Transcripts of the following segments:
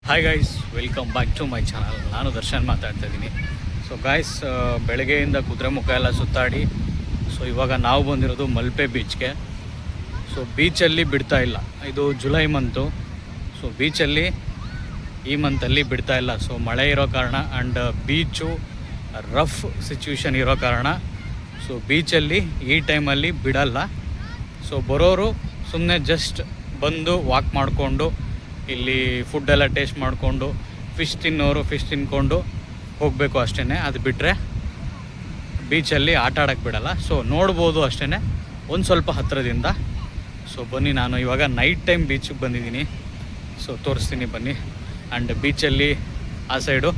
Hi guys, welcome back to my channel. ನಾನು ದರ್ಶನ್ ಮಾತಾಡ್ತಾ ಇದ್ದೀನಿ. ಸೊ ಗಾಯ್ಸ್, ಬೆಳಗ್ಗೆಯಿಂದ ಕುದುರೆಮುಖ ಎಲ್ಲ ಸುತ್ತಾಡಿ ಸೊ ಇವಾಗ ನಾವು ಬಂದಿರೋದು ಮಲ್ಪೆ ಬೀಚ್ಗೆ. ಸೊ ಬೀಚಲ್ಲಿ ಬಿಡ್ತಾ ಇಲ್ಲ, ಇದು ಜುಲೈ ಮಂತು. ಸೊ ಬೀಚಲ್ಲಿ ಈ ಮಂತಲ್ಲಿ ಬಿಡ್ತಾ ಇಲ್ಲ. ಸೊ ಮಳೆ ಇರೋ ಕಾರಣ ಆ್ಯಂಡ್ ಬೀಚು ರಫ್ ಸಿಚುವೇಶನ್ ಇರೋ ಕಾರಣ ಸೊ ಬೀಚಲ್ಲಿ ಈ ಟೈಮಲ್ಲಿ ಬಿಡಲ್ಲ. ಸೊ ಬರೋರು ಸುಮ್ಮನೆ ಜಸ್ಟ್ ಬಂದು ವಾಕ್ ಮಾಡಿಕೊಂಡು ಇಲ್ಲಿ ಫುಡ್ಡೆಲ್ಲ ಟೇಸ್ಟ್ ಮಾಡಿಕೊಂಡು ಫಿಶ್ ತಿನ್ನೋರು ಫಿಶ್ ತಿನ್ಕೊಂಡು ಹೋಗಬೇಕು ಅಷ್ಟೇ. ಅದು ಬಿಟ್ಟರೆ ಬೀಚಲ್ಲಿ ಆಟ ಆಡೋಕ್ಕೆ ಬಿಡಲ್ಲ. ಸೊ ನೋಡ್ಬೋದು ಅಷ್ಟೇ ಒಂದು ಸ್ವಲ್ಪ ಹತ್ತಿರದಿಂದ. ಸೊ ಬನ್ನಿ, ನಾನು ಇವಾಗ ನೈಟ್ ಟೈಮ್ ಬೀಚಿಗೆ ಬಂದಿದ್ದೀನಿ. ಸೊ ತೋರಿಸ್ತೀನಿ ಬನ್ನಿ. ಆ್ಯಂಡ್ ಬೀಚಲ್ಲಿ ಆ ಸೈಡು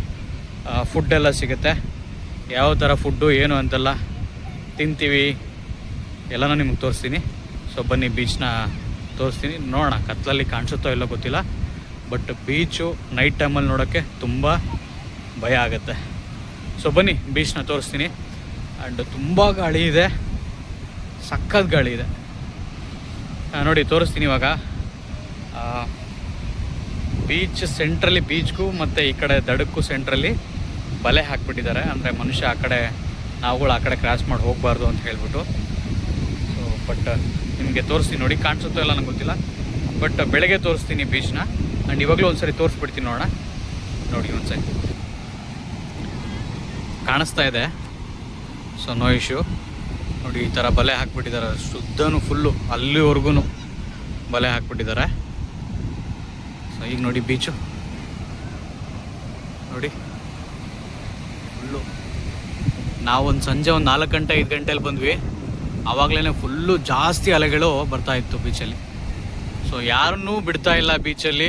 ಫುಡ್ಡೆಲ್ಲ ಸಿಗುತ್ತೆ. ಯಾವ ಥರ ಫುಡ್ಡು ಏನು ಅಂತೆಲ್ಲ ತಿಂತೀವಿ ಎಲ್ಲನೂ ನಿಮಗೆ ತೋರಿಸ್ತೀನಿ. ಸೊ ಬನ್ನಿ, ಬೀಚ್ನ ತೋರಿಸ್ತೀನಿ. ನೋಡೋಣ, ಕತ್ತಲಲ್ಲಿ ಕಾಣಿಸುತ್ತೋ ಇಲ್ಲೋ ಗೊತ್ತಿಲ್ಲ, ಬಟ್ ಬೀಚು ನೈಟ್ ಟೈಮಲ್ಲಿ ನೋಡೋಕ್ಕೆ ತುಂಬ ಭಯ ಆಗುತ್ತೆ. ಸೊ ಬನ್ನಿ, ಬೀಚ್ನ ತೋರಿಸ್ತೀನಿ. ಆ್ಯಂಡ್ ತುಂಬ ಗಾಳಿ ಇದೆ, ಸಖತ್ ಗಾಳಿ ಇದೆ. ನೋಡಿ ತೋರಿಸ್ತೀನಿ ಇವಾಗ. ಬೀಚ್ ಸೆಂಟ್ರಲ್ಲಿ, ಬೀಚ್ಗೂ ಮತ್ತು ಈ ಕಡೆ ದಡಕ್ಕೂ ಸೆಂಟ್ರಲ್ಲಿ ಬಲೆ ಹಾಕ್ಬಿಟ್ಟಿದ್ದಾರೆ. ಅಂದರೆ ಮನುಷ್ಯ ಆ ಕಡೆ, ನಾವುಗಳು ಆ ಕಡೆ ಕ್ರಾಸ್ ಮಾಡಿ ಹೋಗಬಾರ್ದು ಅಂತ ಹೇಳ್ಬಿಟ್ಟು. ಸೊ ಬಟ್ ನಿಮಗೆ ತೋರಿಸ್ತೀನಿ ನೋಡಿ, ಕಾಣಿಸುತ್ತೋ ಇಲ್ಲ ನನಗೆ ಗೊತ್ತಿಲ್ಲ, ಬಟ್ ಬೆಳಗ್ಗೆ ತೋರಿಸ್ತೀನಿ ಬೀಚ್ನ. ಆ್ಯಂಡ್ ಇವಾಗಲೂ ಒಂದ್ಸರಿ ತೋರಿಸ್ಬಿಡ್ತೀನಿ, ನೋಡೋಣ. ನೋಡಿ ಒಂದ್ಸರಿ ಕಾಣಿಸ್ತಾ ಇದೆ. So no issue. ನೋಡಿ ಈ ಥರ ಬಲೆ ಹಾಕ್ಬಿಟ್ಟಿದ್ದಾರೆ, ಶುದ್ಧನೂ ಫುಲ್ಲು ಅಲ್ಲಿವರೆಗೂ ಬಲೆ ಹಾಕ್ಬಿಟ್ಟಿದ್ದಾರೆ. ಸೊ ಈಗ ನೋಡಿ ಬೀಚು ನೋಡಿ ಫುಲ್ಲು. ನಾವೊಂದು ಸಂಜೆ ಒಂದು 4 ಗಂಟೆ 5 ಗಂಟೆಯಲ್ಲಿ ಬಂದ್ವಿ. ಆವಾಗಲೇ ಫುಲ್ಲು ಜಾಸ್ತಿ ಅಲೆಗಳು ಬರ್ತಾಯಿತ್ತು ಬೀಚಲ್ಲಿ. ಸೊ ಯಾರನ್ನೂ ಬಿಡ್ತಾ ಇಲ್ಲ ಬೀಚಲ್ಲಿ,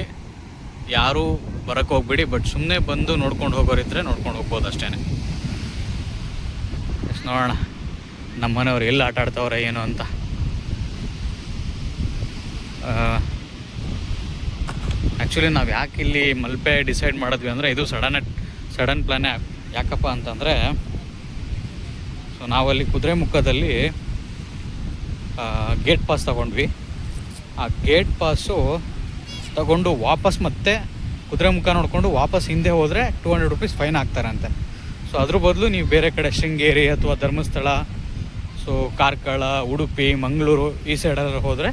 ಯಾರೂ ಬರೋಕ್ಕೆ ಹೋಗ್ಬಿಡಿ. ಬಟ್ ಸುಮ್ಮನೆ ಬಂದು ನೋಡ್ಕೊಂಡು ಹೋಗೋರಿದ್ರೆ ನೋಡ್ಕೊಂಡು ಹೋಗ್ಬೋದು ಅಷ್ಟೇ. ಎಷ್ಟು ನೋಡೋಣ ನಮ್ಮ ಮನೆಯವ್ರು ಎಲ್ಲಿ ಆಟ ಆಡ್ತಾವ್ರೆ ಏನು ಅಂತ. ಆ್ಯಕ್ಚುಲಿ ನಾವು ಯಾಕೆ ಇಲ್ಲಿ ಮಲ್ಪೆ ಡಿಸೈಡ್ ಮಾಡಿದ್ವಿ ಅಂದರೆ, ಇದು ಸಡನ್ ಪ್ಲ್ಯಾನೇ. ಯಾಕಪ್ಪ ಅಂತಂದರೆ, ಸೊ ನಾವಲ್ಲಿ ಕುದುರೆಮುಖದಲ್ಲಿ ಗೇಟ್ ಪಾಸ್ ತಗೊಂಡ್ವಿ. ಆ ಗೇಟ್ ಪಾಸು ತಗೊಂಡು ವಾಪಸ್ ಮತ್ತೆ ಕುದುರೆಮುಖ ನೋಡಿಕೊಂಡು ವಾಪಸ್ ಹಿಂದೆ ಹೋದರೆ 200 ರೂಪೀಸ್ ಫೈನ್ ಹಾಕ್ತಾರಂತೆ. ಸೊ ಅದ್ರ ಬದಲು ನೀವು ಬೇರೆ ಕಡೆ ಶೃಂಗೇರಿ ಅಥವಾ ಧರ್ಮಸ್ಥಳ, ಸೊ ಕಾರ್ಕಳ, ಉಡುಪಿ, ಮಂಗಳೂರು ಈ ಸೈಡಲ್ಲಿ ಹೋದರೆ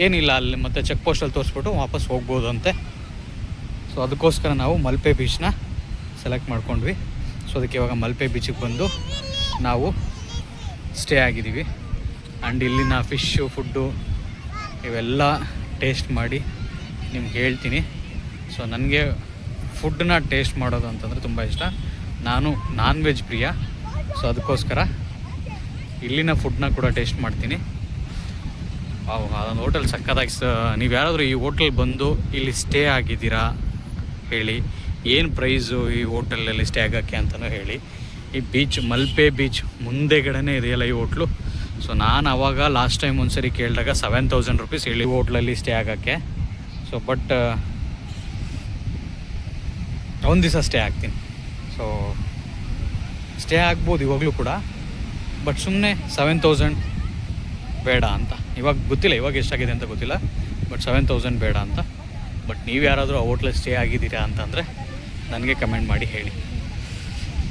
ಏನಿಲ್ಲ, ಅಲ್ಲಿ ಮತ್ತೆ ಚೆಕ್ ಪೋಸ್ಟಲ್ಲಿ ತೋರಿಸ್ಬಿಟ್ಟು ವಾಪಸ್ ಹೋಗ್ಬೋದು ಅಂತೆ. ಸೊ ಅದಕ್ಕೋಸ್ಕರ ನಾವು ಮಲ್ಪೆ ಬೀಚ್ನ ಸೆಲೆಕ್ಟ್ ಮಾಡ್ಕೊಂಡ್ವಿ. ಸೊ ಅದಕ್ಕೆ ಇವಾಗ ಮಲ್ಪೆ ಬೀಚಿಗೆ ಬಂದು ನಾವು ಸ್ಟೇ ಆಗಿದ್ದೀವಿ. ಆ್ಯಂಡ್ ಇಲ್ಲಿನ ಫಿಶ್ಶು, ಫುಡ್ಡು ಇವೆಲ್ಲ ಟೇಸ್ಟ್ ಮಾಡಿ ನಿಮ್ಗೆ ಹೇಳ್ತೀನಿ. ಸೊ ನನಗೆ ಫುಡ್ಡನ್ನ ಟೇಸ್ಟ್ ಮಾಡೋದು ಅಂತಂದರೆ ತುಂಬ ಇಷ್ಟ. ನಾನು ನಾನ್ ವೆಜ್ ಪ್ರಿಯ. ಸೊ ಅದಕ್ಕೋಸ್ಕರ ಇಲ್ಲಿನ ಫುಡ್ನ ಕೂಡ ಟೇಸ್ಟ್ ಮಾಡ್ತೀನಿ. ಅದೊಂದು ಹೋಟೆಲ್ ಸಕ್ಕತ್ತಾಗಿ. ನೀವು ಯಾರಾದರೂ ಈ ಹೋಟೆಲ್ ಬಂದು ಇಲ್ಲಿ ಸ್ಟೇ ಆಗಿದ್ದೀರಾ ಹೇಳಿ, ಏನು ಪ್ರೈಸು ಈ ಹೋಟೆಲಲ್ಲಿ ಸ್ಟೇ ಆಗೋಕ್ಕೆ ಅಂತಲೂ ಹೇಳಿ. ಈ ಬೀಚ್, ಮಲ್ಪೆ ಬೀಚ್ ಮುಂದೆಗಡೆನೇ ಇದೆಯಲ್ಲ ಈ ಹೋಟ್ಲು. ಸೊ ನಾನು ಆವಾಗ ಲಾಸ್ಟ್ ಟೈಮ್ ಒಂದ್ಸರಿ ಕೇಳಿದಾಗ 7000 ರೂಪೀಸ್ ಹೇಳಿ ಹೋಟ್ಲಲ್ಲಿ ಸ್ಟೇ ಆಗೋಕ್ಕೆ. ಸೊ ಬಟ್ ಒಂದು ದಿವಸ ಸ್ಟೇ ಆಗ್ತೀನಿ. ಸೊ ಸ್ಟೇ ಆಗ್ಬೋದು ಇವಾಗಲೂ ಕೂಡ, ಬಟ್ ಸುಮ್ಮನೆ 7000 ಬೇಡ ಅಂತ. ಇವಾಗ ಗೊತ್ತಿಲ್ಲ, ಇವಾಗ ಎಷ್ಟಾಗಿದೆ ಅಂತ ಗೊತ್ತಿಲ್ಲ, ಬಟ್ 7000 ಬೇಡ ಅಂತ. ಬಟ್ ನೀವು ಯಾರಾದರೂ ಆ ಹೋಟ್ಲಲ್ಲಿ ಸ್ಟೇ ಆಗಿದ್ದೀರಾ ಅಂತಂದರೆ ನನಗೆ ಕಮೆಂಟ್ ಮಾಡಿ ಹೇಳಿ.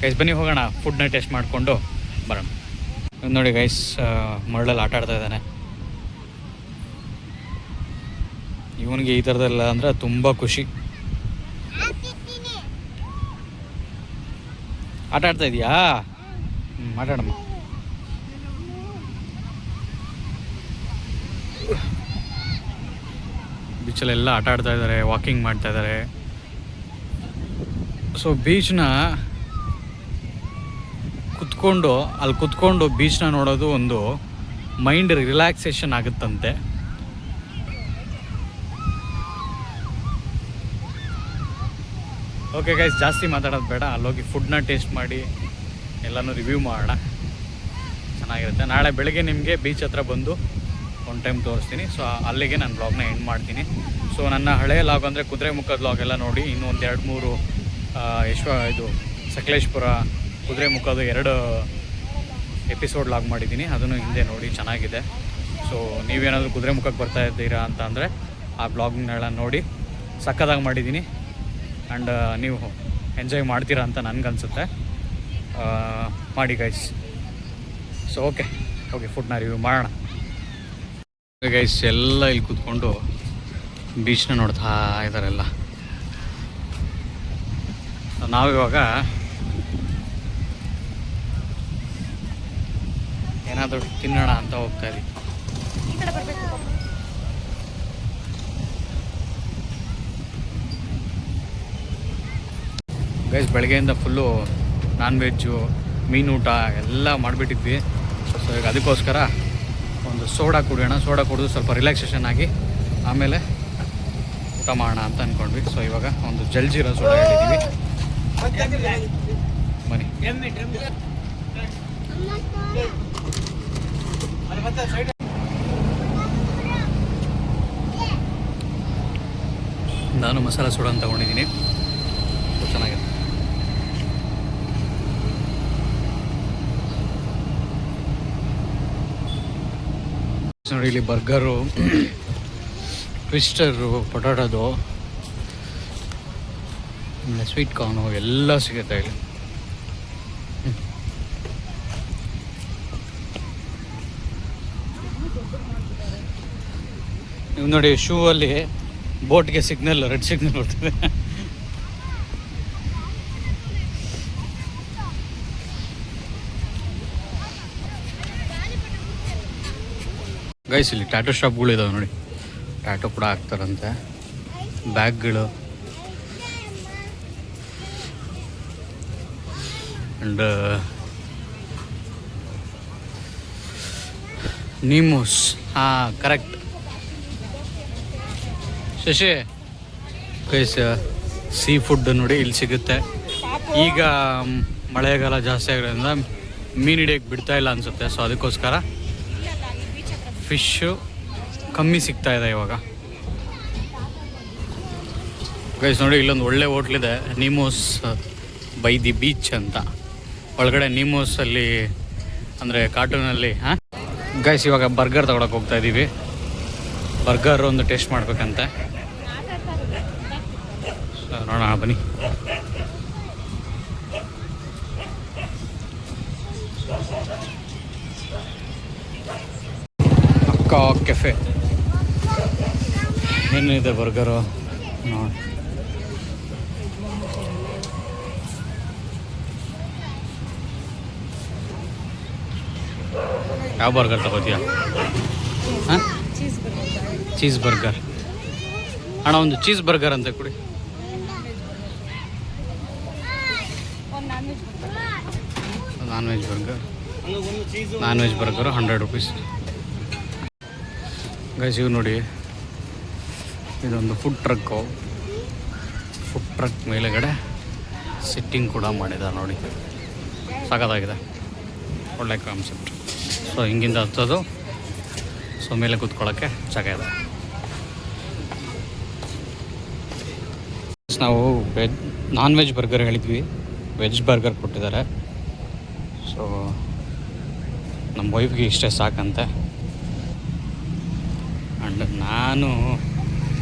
ಗೈಸ್ ಬನ್ನಿ ಹೋಗೋಣ, ಫುಡ್ನ ಟೇಸ್ಟ್ ಮಾಡಿಕೊಂಡು ಬರೋಣ. ನೋಡಿ ಗೈಸ್, ಮರಳಲ್ಲಿ ಆಟ ಆಡ್ತಾ ಇದ್ದಾನೆ. ಇವನಿಗೆ ಈ ಥರದೆಲ್ಲ ಅಂದರೆ ತುಂಬ ಖುಷಿ. ಆಟ ಆಡ್ತಾ ಇದೆಯಾ? ಆಟಾಡಮ್ಮ. ಬೀಚಲ್ಲೆಲ್ಲ ಆಟ ಆಡ್ತಾ ಇದ್ದಾರೆ, ವಾಕಿಂಗ್ ಮಾಡ್ತಾ ಇದ್ದಾರೆ. ಸೊ ಬೀಚ್ನ ಅಲ್ಲಿ ಕುತ್ಕೊಂಡು ಬೀಚ್ನ ನೋಡೋದು ಒಂದು ಮೈಂಡ್ ರಿಲ್ಯಾಕ್ಸೇಷನ್ ಆಗುತ್ತಂತೆ. ಓಕೆ ಗೈಸ್, ಜಾಸ್ತಿ ಮಾತಾಡೋದು ಬೇಡ, ಅಲ್ಲೋಗಿ ಫುಡ್ನ ಟೇಸ್ಟ್ ಮಾಡಿ ಎಲ್ಲನೂ ರಿವ್ಯೂ ಮಾಡೋಣ. ಚೆನ್ನಾಗಿರುತ್ತೆ. ನಾಳೆ ಬೆಳಗ್ಗೆ ನಿಮಗೆ ಬೀಚ್ ಹತ್ರ ಬಂದು ಒಂದು ಟೈಮ್ ತೋರಿಸ್ತೀನಿ. ಸೊ ಅಲ್ಲಿಗೆ ನಾನು ಬ್ಲಾಗ್ನ ಎಂಡ್ ಮಾಡ್ತೀನಿ. ಸೊ ನನ್ನ ಹಳೆಯ ಲಾಗ್ ಅಂದರೆ ಕುದುರೆಮುಖದ ಲಾಗ್ ಎಲ್ಲ ನೋಡಿ, ಇನ್ನೂ ಒಂದು 2-3 ಇದು ಸಕಲೇಶ್ಪುರ, ಕುದುರೆಮುಖದ 2 ಎಪಿಸೋಡ್ ಲಾಗ್ ಮಾಡಿದ್ದೀನಿ, ಅದನ್ನು ಹಿಂದೆ ನೋಡಿ, ಚೆನ್ನಾಗಿದೆ. ಸೊ ನೀವೇನಾದರೂ ಕುದುರೆಮುಖಕ್ಕೆ ಬರ್ತಾ ಇದ್ದೀರಾ ಅಂತ ಅಂದರೆ ಆ ಬ್ಲಾಗ್ನೆಲ್ಲ ನೋಡಿ, ಸಕ್ಕತ್ತಾಗಿ ಮಾಡಿದ್ದೀನಿ. ಆ್ಯಂಡ್ ನೀವು ಎಂಜಾಯ್ ಮಾಡ್ತೀರಾ ಅಂತ ನನಗನ್ಸುತ್ತೆ. ಮಾಡಿ ಗೈಸ್. ಸೊ ಓಕೆ ಫುಡ್ನ ರಿವ್ಯೂ ಮಾಡೋಣ. ಗೈಸ್ ಎಲ್ಲ ಇಲ್ಲಿ ಕೂತ್ಕೊಂಡು ಬೀಚ್ನ ನೋಡ್ತಾ ಇದ್ದಾರೆಲ್ಲ. ನಾವಿವಾಗ ಏನಾದರೂ ತಿನ್ನೋಣ ಅಂತ ಹೋಗ್ತಾ ಇದ್ದೀವಿ. ಗೈಸ್ ಬೆಳಗ್ಗೆಯಿಂದ ಫುಲ್ಲು ನಾನ್ ವೆಜ್ಜು, ಮೀನೂಟ ಎಲ್ಲ ಮಾಡಿಬಿಟ್ಟಿದ್ವಿ. ಸೊ ಈಗ ಅದಕ್ಕೋಸ್ಕರ ಒಂದು ಸೋಡಾ ಕುಡಿಯೋಣ. ಸೋಡಾ ಕುಡಿದು ಸ್ವಲ್ಪ ರಿಲ್ಯಾಕ್ಸೇಷನ್ ಆಗಿ ಆಮೇಲೆ ಊಟ ಮಾಡೋಣ ಅಂತ ಅಂದ್ಕೊಂಡ್ವಿ. ಸೊ ಇವಾಗ ಒಂದು ಜಲ್ಜೀರಾ ಸೋಡಾ ಹೇಳಿದ್ದೀವಿ. ಬನ್ನಿ. ನಾನು ಮಸಾಲ ಸೋಡಾ ಅಂತ ತಗೊಂಡಿದ್ದೀನಿ. ಚೆನ್ನಾಗಿದೆ. ನೋಡಿ ಇಲ್ಲಿ ಬರ್ಗರು, ಟ್ವಿಸ್ಟರು, ಪೊಟಾಟೋದು, ಆಮೇಲೆ ಸ್ವೀಟ್ ಕಾರ್ನು ಎಲ್ಲ ಸಿಗುತ್ತೆ ಇಲ್ಲಿ. ನೀವು ನೋಡಿ ಶೂ ಅಲ್ಲಿ ಬೋಟ್ಗೆ ಸಿಗ್ನಲ್, ರೆಡ್ ಸಿಗ್ನಲ್ ಬರ್ತದೆ. ಗೈಸ್ ಇಲ್ಲಿ ಟ್ಯಾಟೋ ಶಾಪ್ಗಳು ಇದಾವೆ ನೋಡಿ. ಟ್ಯಾಟೋ ಕೂಡ ಹಾಕ್ತಾರಂತೆ. ಬ್ಯಾಗ್ಗಳು ಆ್ಯಂಡ್ ನೀಮೋಸ್. ಹಾಂ correct Shashi. Guys seafood ನೋಡಿ ಇಲ್ಲಿ ಸಿಗುತ್ತೆ. ಈಗ ಮಳೆಗಾಲ ಜಾಸ್ತಿ ಆಗಿರೋದ್ರಿಂದ ಮೀನು ಹಿಡಿಯೋಕ್ಕೆ ಬಿಡ್ತಾ ಇಲ್ಲ ಅನಿಸುತ್ತೆ. ಸೊ ಅದಕ್ಕೋಸ್ಕರ ಫಿಶ್ಶು ಕಮ್ಮಿ ಸಿಗ್ತಾ ಇದೆ ಇವಾಗ. ಗೈಸ್ ನೋಡಿ ಇಲ್ಲೊಂದು ಒಳ್ಳೆ ಹೋಟ್ಲಿದೆ, ನೀಮೋಸ್ ಬೈ ದಿ ಬೀಚ್ ಅಂತ. ಒಳಗಡೆ ನೀಮೋಸಲ್ಲಿ ಅಂದರೆ ಕಾರ್ಟೂನಲ್ಲಿ. ಹಾಂ ಗೈಸ್ ಇವಾಗ ಬರ್ಗರ್ ತೊಗೊಳಕ್ಕೆ ಹೋಗ್ತಾ ಇದ್ದೀವಿ. ಬರ್ಗರ್ ಒಂದು ಟೇಸ್ಟ್ ಮಾಡ್ಬೇಕಂತೆ. ಸೊ ನೋಡೋಣ ಬನ್ನಿ. ಕೆಫೆ ಏನಿದೆ ಬರ್ಗರು ನೋಡಿ. ಯಾವ ಬರ್ಗರ್ ತಗೋತೀಯ? ಹಾಂ ಚೀಸ್ ಬರ್ಗರ್ ಅಣ್ಣ, ಒಂದು ಚೀಸ್ ಬರ್ಗರ್ ಅಂತ ಕೊಡಿ. Non veg burger 100 rupees. Guys ಇವು ನೋಡಿ, ಇದೊಂದು ಫುಡ್ ಟ್ರಕ್ ಮೇಲೆಗಡೆ ಸಿಟ್ಟಿಂಗ್ ಕೂಡ ಮಾಡಿದ್ದಾರೆ ನೋಡಿ. ಸಾಕಾಗಿದೆ, ಒಳ್ಳೆ ಕಾನ್ಸೆಪ್ಟ್. ಸೊ ಹಿಂಗಿಂದ ಹತ್ತೋದು, ಸೊ ಮೇಲೆ ಕೂತ್ಕೊಳ್ಳೋಕ್ಕೆ ಜಾಗ ಇದೆ. ನಾವು ನಾನ್ ವೆಜ್ ಬರ್ಗರ್ ಹೇಳಿದ್ವಿ, ವೆಜ್ ಬರ್ಗರ್ ಕೊಟ್ಟಿದ್ದಾರೆ. ಸೊ ನಮ್ಮ ವೈಫ್ಗೆ ಇಷ್ಟೇ ಸಾಕಂತೆ. ಆ್ಯಂಡ್ ನಾನು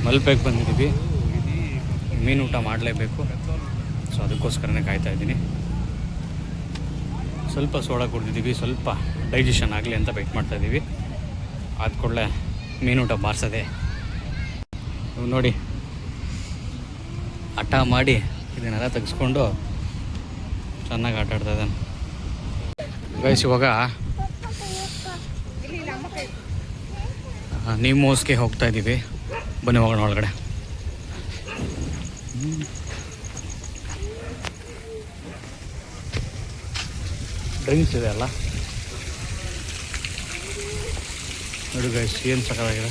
ಮಲ್ಪೆಗೆ ಬಂದಿದ್ದೀವಿ, ಮೀನು ಊಟ ಮಾಡಲೇಬೇಕು. ಸೊ ಅದಕ್ಕೋಸ್ಕರನೇ ಕಾಯ್ತಾಯಿದ್ದೀನಿ. ಸ್ವಲ್ಪ ಸೋಡಾ ಕುಡಿದಿದ್ದೀವಿ, ಸ್ವಲ್ಪ ಡೈಜೆಷನ್ ಆಗಲಿ ಅಂತ ವೆಯ್ಟ್ ಮಾಡ್ತಾಯಿದ್ದೀವಿ. ಆದ ಕೂಡಲೇ ಮೀನೂಟ ಬಾರಿಸೋದೆ. ನೋಡಿ ಹಠ ಮಾಡಿ ಇದನ್ನೆಲ್ಲ ತೆಗೆಸ್ಕೊಂಡು ಚೆನ್ನಾಗಿ ಆಟ ಆಡ್ತಾ ಇದ್ದಾನೆ. ಗೈಸ್ ಇವಾಗ ನೀಮೋಸ್ಗೆ ಹೋಗ್ತಾ ಇದ್ದೀವಿ. ಬನ್ನಿ ಹೋಗೋಣ ಒಳಗಡೆ. ಡ್ರಿಂಕ್ಸ್ ಇದೆ ಅಲ್ಲ ನೋಡಿ ಗೈಸ್, ಏನು ಸಕ್ಕತ್ತಾಗಿದೆ.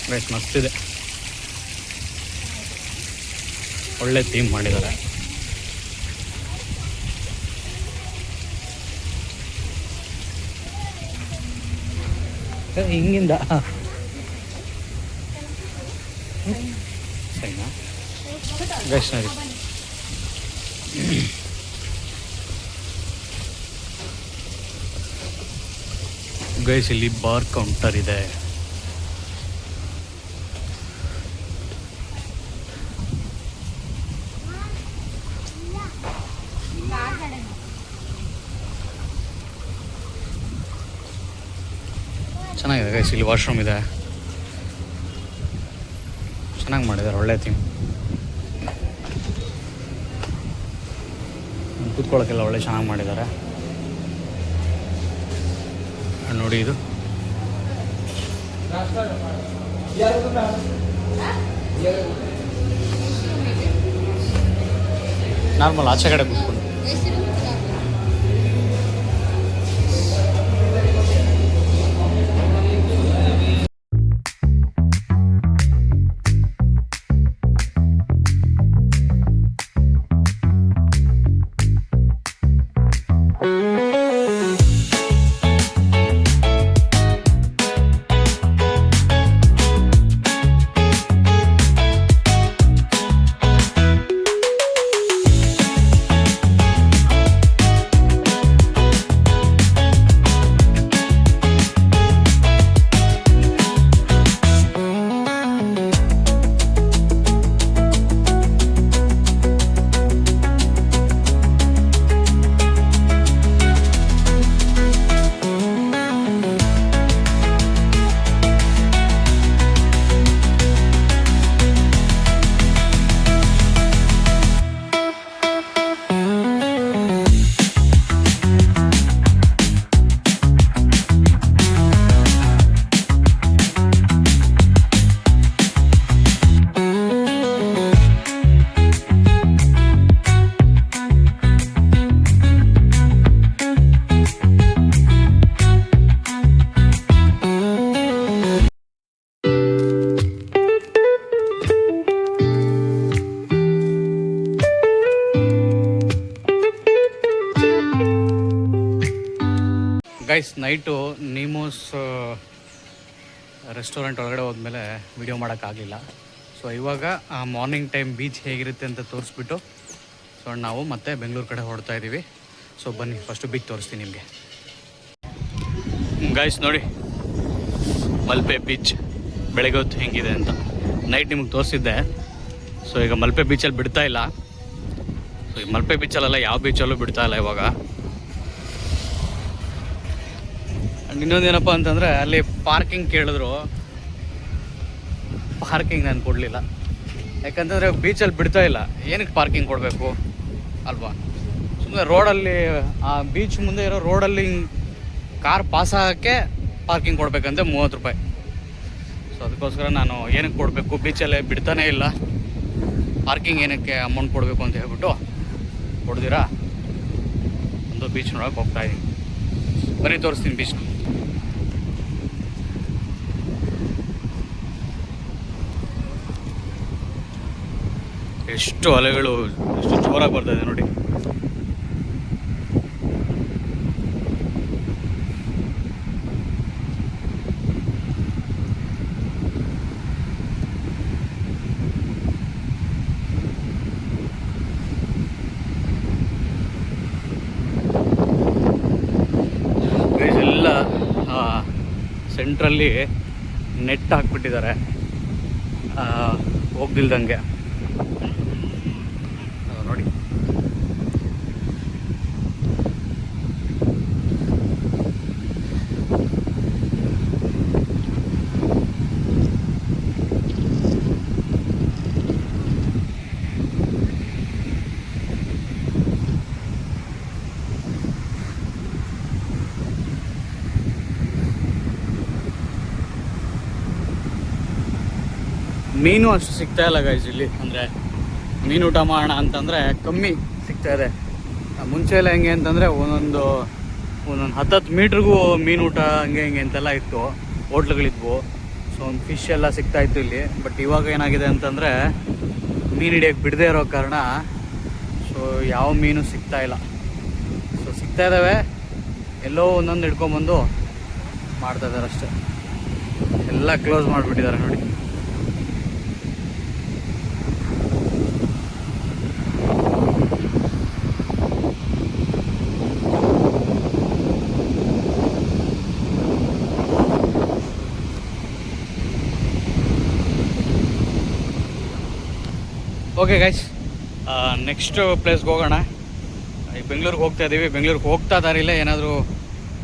ಗೈಸ್ ಮಸ್ತಿದೆ, ಒಳ್ಳೆ ಥೀಮ್ ಮಾಡಿದ್ದಾರೆ. ಹಿಂಗಿಂದ ಸರಿನಾ ಗೈಸ್ ನೋಡಿ. ಗೈಸ್ ಇಲ್ಲಿ ಬಾರ್ ಕೌಂಟರ್ ಇದೆ. ಚೆನ್ನಾಗಿದೆ ಗೈಸ್, ಇಲ್ಲಿ ವಾಶ್ರೂಮ್ ಇದೆ, ಚೆನ್ನಾಗಿ ಮಾಡಿದ್ದಾರೆ, ಒಳ್ಳೆ ಥೀಮ್. ಕೂತ್ಕೊಳ್ಳೋಕ್ಕೆಲ್ಲ ಒಳ್ಳೆ ಚೆನ್ನಾಗಿ ಮಾಡಿದ್ದಾರೆ ನೋಡಿ. ಇದು ನಾರ್ಮಲ್ ಆಚೆ ಕಡೆ ಕೂತ್ಕೊಂಡು. ಗೈಸ್ ನೈಟು ನೀಮೋಸ್ ರೆಸ್ಟೋರೆಂಟ್ ಒಳಗಡೆ ಹೋದ್ಮೇಲೆ ವಿಡಿಯೋ ಮಾಡೋಕ್ಕಾಗಲಿಲ್ಲ. ಸೊ ಇವಾಗ ಮಾರ್ನಿಂಗ್ ಟೈಮ್ ಬೀಚ್ ಹೇಗಿರುತ್ತೆ ಅಂತ ತೋರಿಸ್ಬಿಟ್ಟು ಸೊ ನಾವು ಮತ್ತೆ ಬೆಂಗಳೂರು ಕಡೆ ಹೊರಡ್ತಾ ಇದ್ದೀವಿ. ಸೊ ಬನ್ನಿ ಫಸ್ಟು ಬೀಚ್ ತೋರಿಸ್ತೀನಿ ನಿಮಗೆ. ಗೈಸ್ ನೋಡಿ ಮಲ್ಪೆ ಬೀಚ್ ಬೆಳಗ್ಗೆ ಹೊತ್ತು ಹೆಂಗಿದೆ ಅಂತ ನೈಟ್ ನಿಮಗೆ ತೋರಿಸಿದ್ದೆ. ಸೊ ಈಗ ಮಲ್ಪೆ ಬೀಚಲ್ಲಿ ಬಿಡ್ತಾ ಇಲ್ಲ. ಸೊ ಈ ಮಲ್ಪೆ ಬೀಚಲ್ಲೆಲ್ಲ ಯಾವ ಬೀಚಲ್ಲೂ ಬಿಡ್ತಾ ಇಲ್ಲ ಇವಾಗ. ಇನ್ನೊಂದೇನಪ್ಪ ಅಂತಂದರೆ ಅಲ್ಲಿ ಪಾರ್ಕಿಂಗ್ ಕೇಳಿದ್ರು, ಪಾರ್ಕಿಂಗ್ ನಾನು ಕೊಡಲಿಲ್ಲ. ಯಾಕಂತಂದರೆ ಬೀಚಲ್ಲಿ ಬಿಡ್ತಾ ಇಲ್ಲ, ಏನಕ್ಕೆ ಪಾರ್ಕಿಂಗ್ ಕೊಡಬೇಕು ಅಲ್ವಾ? ಸುಮ್ಮನೆ ರೋಡಲ್ಲಿ ಆ ಬೀಚ್ ಮುಂದೆ ಇರೋ ರೋಡಲ್ಲಿ ಕಾರ್ ಪಾಸ್ ಆಗೋಕ್ಕೆ ಪಾರ್ಕಿಂಗ್ ಕೊಡಬೇಕಂತೆ 30 ರೂಪಾಯಿ. ಸೊ ಅದಕ್ಕೋಸ್ಕರ ನಾನು ಏನಕ್ಕೆ ಕೊಡಬೇಕು, ಬೀಚಲ್ಲೇ ಬಿಡ್ತಾನೇ ಇಲ್ಲ, ಪಾರ್ಕಿಂಗ್ ಏನಕ್ಕೆ ಅಮೌಂಟ್ ಕೊಡಬೇಕು ಅಂತ ಹೇಳ್ಬಿಟ್ಟು ಕೊಡ್ದಿರಾ ಒಂದು ಬೀಚ್ ನೋಡೋಕೆ ಹೋಗ್ತಾಯಿದ್ದೀನಿ. ಬನ್ನಿ ತೋರಿಸ್ತೀನಿ ಬೀಚ್. ಎಷ್ಟು ಅಲೆಗಳು ಎಷ್ಟು ಜೋರಾಗಿ ಬರ್ತಾಯಿದೆ ನೋಡಿ. ಎಲ್ಲ ಸೆಂಟ್ರಲ್ಲಿ ನೆಟ್ ಹಾಕ್ಬಿಟ್ಟಿದ್ದಾರೆ ಹೋಗ್ದಿಲ್ದಂಗೆ ನೋಡಿ. ಮೀನು ಅಷ್ಟು ಸಿಗ್ತಾ ಇಲ್ಲ ಗೈಸ್ ಇಲ್ಲಿ. ಅಂದರೆ ಮೀನು ಊಟ ಮಾಡೋಣ ಅಂತಂದರೆ ಕಮ್ಮಿ ಸಿಗ್ತಾಯಿದೆ. ಮುಂಚೆ ಎಲ್ಲ ಹೆಂಗೆ ಅಂತಂದರೆ ಒಂದೊಂದು 10 ಮೀಟ್ರಿಗೂ ಮೀನು ಊಟ ಹಂಗೆ ಹಿಂಗೆ ಅಂತೆಲ್ಲ ಇತ್ತು, ಹೋಟ್ಲುಗಳಿದ್ವು. ಸೊ ಒಂದು ಫಿಶ್ ಎಲ್ಲ ಸಿಗ್ತಾಯಿತ್ತು ಇಲ್ಲಿ. ಬಟ್ ಇವಾಗ ಏನಾಗಿದೆ ಅಂತಂದರೆ ಮೀನು ಹಿಡಿಯೋಕ್ಕೆ ಬಿಡದೇ ಇರೋ ಕಾರಣ ಸೊ ಯಾವ ಮೀನು ಸಿಗ್ತಾಯಿಲ್ಲ. ಸೊ ಸಿಗ್ತಾ ಇದ್ದಾವೆ, ಎಲ್ಲೋ ಒಂದೊಂದು ಹಿಡ್ಕೊಂಬಂದು ಮಾಡ್ತಾಯಿದ್ದಾರೆ ಅಷ್ಟೆ. ಎಲ್ಲ ಕ್ಲೋಸ್ ಮಾಡಿಬಿಟ್ಟಿದ್ದಾರೆ ನೋಡಿ. ಓಕೆ ಗೈಸ್, ನೆಕ್ಸ್ಟ್ ಪ್ಲೇಸ್ಗೆ ಹೋಗೋಣ. ಈ ಬೆಂಗಳೂರಿಗೆ ಹೋಗ್ತಾ ಇದ್ದೀವಿ. ಬೆಂಗಳೂರಿಗೆ ಹೋಗ್ತಾ ದಾರಿಲೇ ಏನಾದರೂ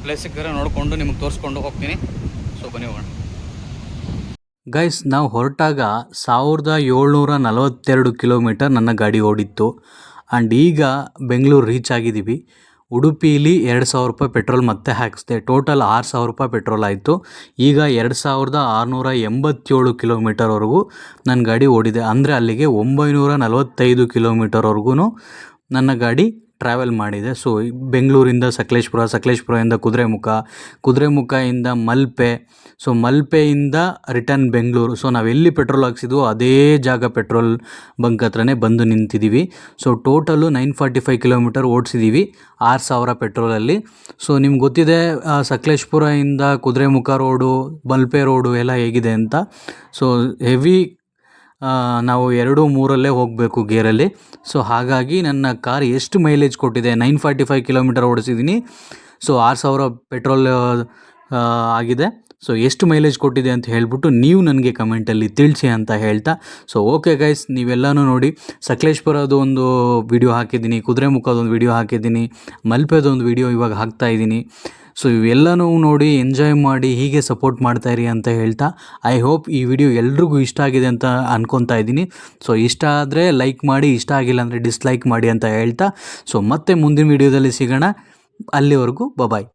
ಪ್ಲೇಸ್ ಸಿಕ್ಕಿದ್ರೆ ನೋಡಿಕೊಂಡು ನಿಮಗೆ ತೋರಿಸ್ಕೊಂಡು ಹೋಗ್ತೀನಿ. ಸೊ ಬನ್ನಿ ಹೋಗೋಣ. ಗೈಸ್, ನಾವು ಹೊರಟಾಗ 1742 ಕಿಲೋಮೀಟರ್ ನನ್ನ ಗಾಡಿ ಓಡಿತ್ತು. ಆ್ಯಂಡ್ ಈಗ ಬೆಂಗಳೂರು ರೀಚ್ ಆಗಿದ್ದೀವಿ. ಉಡುಪಿಲಿ 2000 ರೂಪಾಯಿ ಪೆಟ್ರೋಲ್ ಮತ್ತೆ ಹಾಕಿಸ್ದೆ. ಟೋಟಲ್ 6000 ರೂಪಾಯಿ ಪೆಟ್ರೋಲ್ ಆಯಿತು. ಈಗ 2687 ಕಿಲೋಮೀಟರ್ವರೆಗೂ ನನ್ನ ಗಾಡಿ ಓಡಿದೆ. ಅಂದರೆ ಅಲ್ಲಿಗೆ 945 ಕಿಲೋಮೀಟರ್ವರೆಗೂ ನನ್ನ ಗಾಡಿ ಟ್ರಾವೆಲ್ ಮಾಡಿದೆ. ಸೊ ಬೆಂಗಳೂರಿಂದ ಸಕಲೇಶಪುರ, ಸಕಲೇಶಪುರದಿಂದ ಕುದುರೆಮುಖದಿಂದ ಮಲ್ಪೆ, ಸೊ ಮಲ್ಪೆಯಿಂದ ರಿಟರ್ನ್ ಬೆಂಗಳೂರು. ಸೊ ನಾವೆಲ್ಲಿ ಪೆಟ್ರೋಲ್ ಹಾಕ್ಸಿದ್ವೋ ಅದೇ ಜಾಗ ಪೆಟ್ರೋಲ್ ಬಂಕ್ ಹತ್ರನೇ ಬಂದು ನಿಂತಿದ್ದೀವಿ. ಸೊ ಟೋಟಲು 945 ಕಿಲೋಮೀಟರ್ ಓಡಿಸಿದ್ದೀವಿ 6000 ಪೆಟ್ರೋಲಲ್ಲಿ. ಸೊ ನಿಮ್ಗೆ ಗೊತ್ತಿದೆ ಸಕಲೇಶಪುರದಿಂದ ಕುದುರೆಮುಖ ರೋಡು, ಮಲ್ಪೆ ರೋಡು ಎಲ್ಲ ಹೇಗಿದೆ ಅಂತ. ಸೊ ಹೆವಿ ನಾವು 2-3 ಹೋಗಬೇಕು ಗೇರಲ್ಲಿ. ಸೊ ಹಾಗಾಗಿ ನನ್ನ ಕಾರ್ ಎಷ್ಟು ಮೈಲೇಜ್ ಕೊಟ್ಟಿದೆ, 945 ಕಿಲೋಮೀಟರ್ ಓಡಿಸಿದ್ದೀನಿ. ಸೊ 6000 ಪೆಟ್ರೋಲ್ ಆಗಿದೆ. ಸೊ ಎಷ್ಟು ಮೈಲೇಜ್ ಕೊಟ್ಟಿದೆ ಅಂತ ಹೇಳ್ಬಿಟ್ಟು ನೀವು ನನಗೆ ಕಮೆಂಟಲ್ಲಿ ತಿಳಿಸಿ ಅಂತ ಹೇಳ್ತಾ, ಸೊ ಓಕೆ ಗೈಸ್, ನೀವೆಲ್ಲನೂ ನೋಡಿ. ಸಕಲೇಶಪುರದ್ದು ಒಂದು ವಿಡಿಯೋ ಹಾಕಿದ್ದೀನಿ, ಕುದುರೆಮುಖದೊಂದು ವಿಡಿಯೋ ಹಾಕಿದ್ದೀನಿ, ಮಲ್ಪೆದೊಂದು ವಿಡಿಯೋ ಇವಾಗ ಹಾಕ್ತಾಯಿದ್ದೀನಿ. ಸೊ ಇವೆಲ್ಲನೂ ನೋಡಿ ಎಂಜಾಯ್ ಮಾಡಿ ಹೀಗೆ ಸಪೋರ್ಟ್ ಮಾಡ್ತಾಯಿರಿ ಅಂತ ಹೇಳ್ತಾ, ಐ ಹೋಪ್ ಈ ವಿಡಿಯೋ ಎಲ್ರಿಗೂ ಇಷ್ಟ ಆಗಿದೆ ಅಂತ ಅನ್ಕೊತಾ ಇದ್ದೀನಿ. ಸೊ ಇಷ್ಟ ಆದರೆ ಲೈಕ್ ಮಾಡಿ, ಇಷ್ಟ ಆಗಿಲ್ಲ ಅಂದರೆ ಡಿಸ್ಲೈಕ್ ಮಾಡಿ ಅಂತ ಹೇಳ್ತಾ, ಸೊ ಮತ್ತೆ ಮುಂದಿನ ವಿಡಿಯೋದಲ್ಲಿ ಸಿಗೋಣ. ಅಲ್ಲಿವರೆಗೂ ಬಾಯ್.